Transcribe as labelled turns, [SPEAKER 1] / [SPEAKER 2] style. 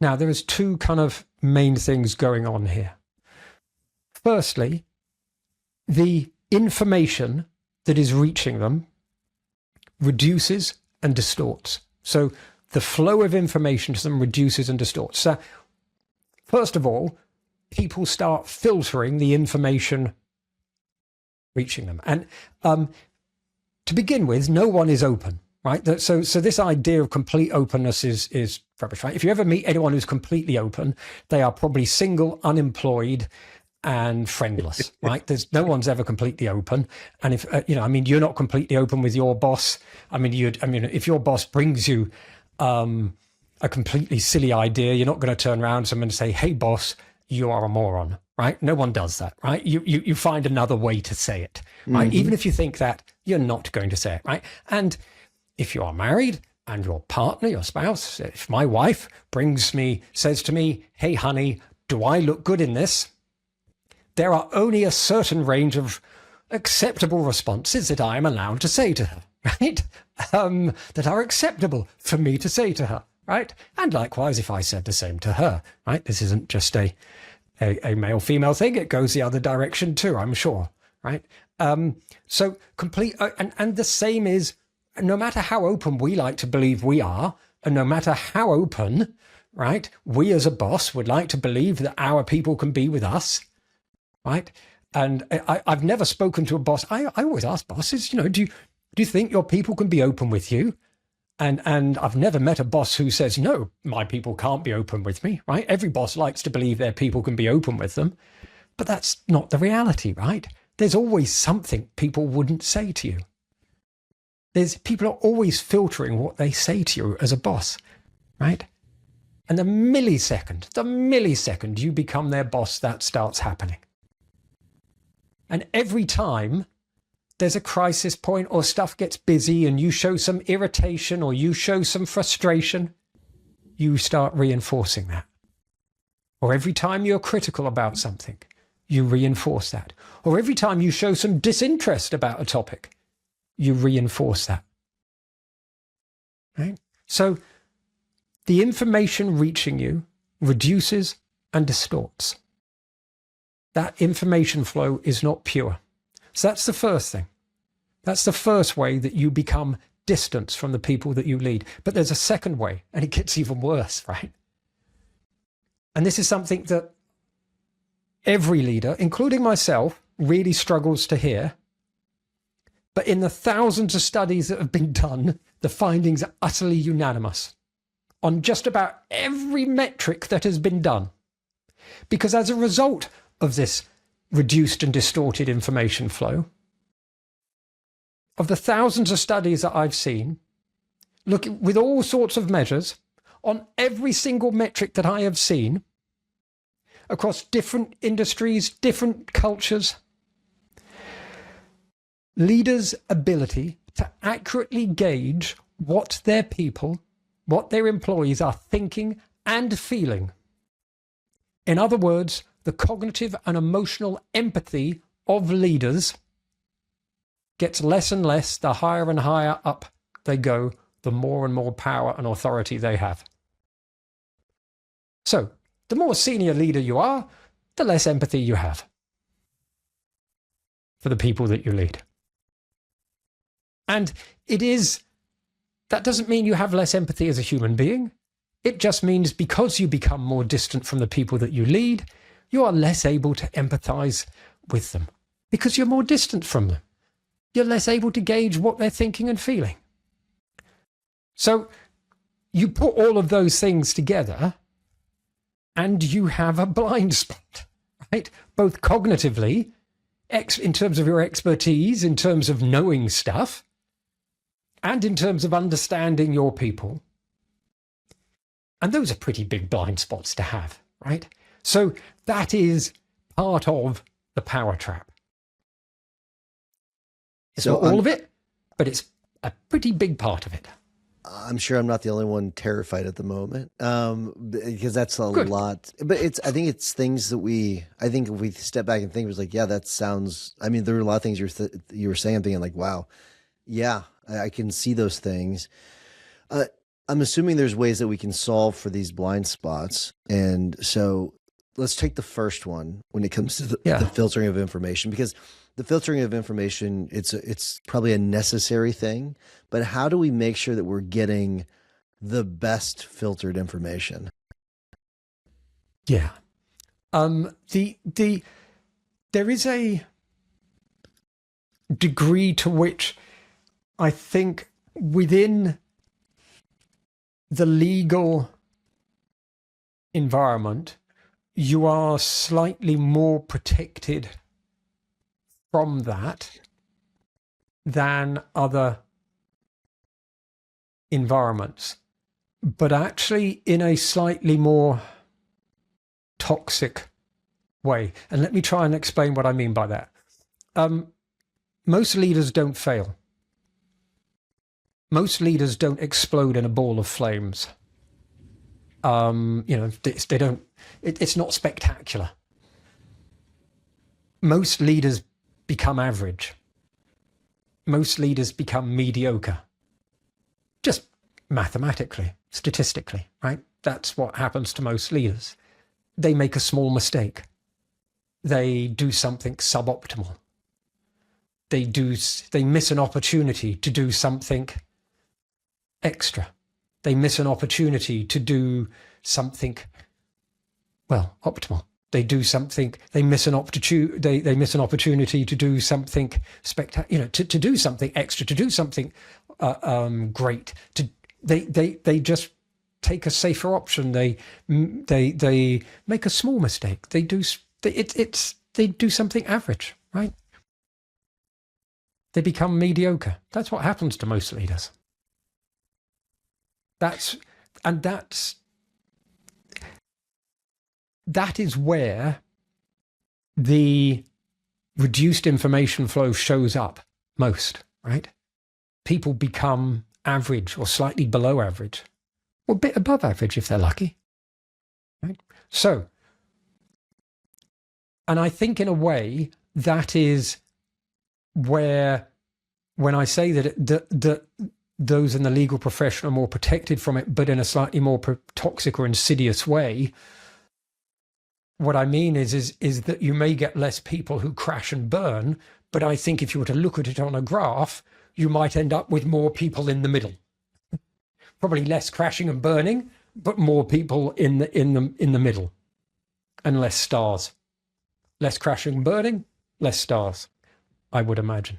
[SPEAKER 1] Now, there is two kind of main things going on here. Firstly, the information that is reaching them reduces and distorts. So the flow of information to them reduces and distorts. So first of all, people start filtering the information reaching them. And to begin with, no one is open, right? So this idea of complete openness is rubbish, right? If you ever meet anyone who's completely open, they are probably single, unemployed, and friendless, right? No one's ever completely open. And if, you're not completely open with your boss. If your boss brings you a completely silly idea, you're not going to turn around to someone and say, hey, boss, you are a moron, right? No one does that, right? You find another way to say it, right? Mm-hmm. Even if you think that, you're not going to say it, right? And if you are married and your partner, your spouse, if my wife says to me, hey, honey, do I look good in this? There are only a certain range of acceptable responses that I am allowed to say to her, right? That are acceptable for me to say to her, right? And likewise, if I said the same to her, right? This isn't just a male-female thing. It goes the other direction too, I'm sure, right? So complete, and the same is, no matter how open we like to believe we are, and no matter how open, right, we as a boss would like to believe that our people can be with us, right? And I've never spoken to a boss. I always ask bosses, do you think your people can be open with you? And I've never met a boss who says, no, my people can't be open with me, right? Every boss likes to believe their people can be open with them, but that's not the reality, right? There's always something people wouldn't say to you. People are always filtering what they say to you as a boss, right? And the millisecond you become their boss, that starts happening. And every time there's a crisis point or stuff gets busy and you show some irritation or you show some frustration, you start reinforcing that. Or every time you're critical about something, you reinforce that. Or every time you show some disinterest about a topic, you reinforce that. Right? So the information reaching you reduces and distorts. That information flow is not pure. So that's the first thing. That's the first way that you become distant from the people that you lead. But there's a second way, and it gets even worse, right? And this is something that every leader, including myself, really struggles to hear. But in the thousands of studies that have been done, the findings are utterly unanimous on just about every metric that has been done. Because as a result of this reduced and distorted information flow, of the thousands of studies that I've seen, looking with all sorts of measures, on every single metric that I have seen, across different industries, different cultures, leaders' ability to accurately gauge what their people, what their employees are thinking and feeling. In other words, the cognitive and emotional empathy of leaders gets less and less the higher and higher up they go, the more and more power and authority they have. So, the more senior leader you are, the less empathy you have for the people that you lead. And that doesn't mean you have less empathy as a human being. It just means because you become more distant from the people that you lead, you are less able to empathize with them because you're more distant from them. You're less able to gauge what they're thinking and feeling. So you put all of those things together and you have a blind spot, right? Both cognitively, in terms of your expertise, in terms of knowing stuff, and in terms of understanding your people. And those are pretty big blind spots to have, right? So that is part of the power trap. It's not all of it, but it's a pretty big part of it.
[SPEAKER 2] I'm sure I'm not the only one terrified at the moment, because that's a lot. But I think it's things that I think if we step back and think, it was like, yeah, that sounds. I mean, there were a lot of things you were saying. I'm thinking like, wow, yeah, I can see those things. I'm assuming there's ways that we can solve for these blind spots. And so let's take the first one when it comes to the filtering of information, because the filtering of information, it's probably a necessary thing, but how do we make sure that we're getting the best filtered information?
[SPEAKER 1] Yeah. There is a degree to which I think within the legal environment, you are slightly more protected from that than other environments, but actually in a slightly more toxic way. And let me try and explain what I mean by that. Most leaders don't fail. Most leaders don't explode in a ball of flames. They don't. It's not spectacular. Most leaders become average. Most leaders become mediocre. Just mathematically, statistically, right? That's what happens to most leaders. They make a small mistake. They do something suboptimal. They miss an opportunity to do something extra. They miss an opportunity to do something, well, optimal. They miss an opportunity. They miss an opportunity to do something spectacular. To do something extra. To do something great. They just take a safer option. They make a small mistake. They do something average, right? They become mediocre. That's what happens to most leaders. That is where the reduced information flow shows up most, right? People become average or slightly below average, or a bit above average if they're lucky, right? So, and I think in a way that is where, when I say that those in the legal profession are more protected from it, but in a slightly more toxic or insidious way, what I mean is that you may get less people who crash and burn, but I think if you were to look at it on a graph, you might end up with more people in the middle. Probably less crashing and burning, but more people in the middle, and less stars. Less crashing and burning, less stars, I would imagine.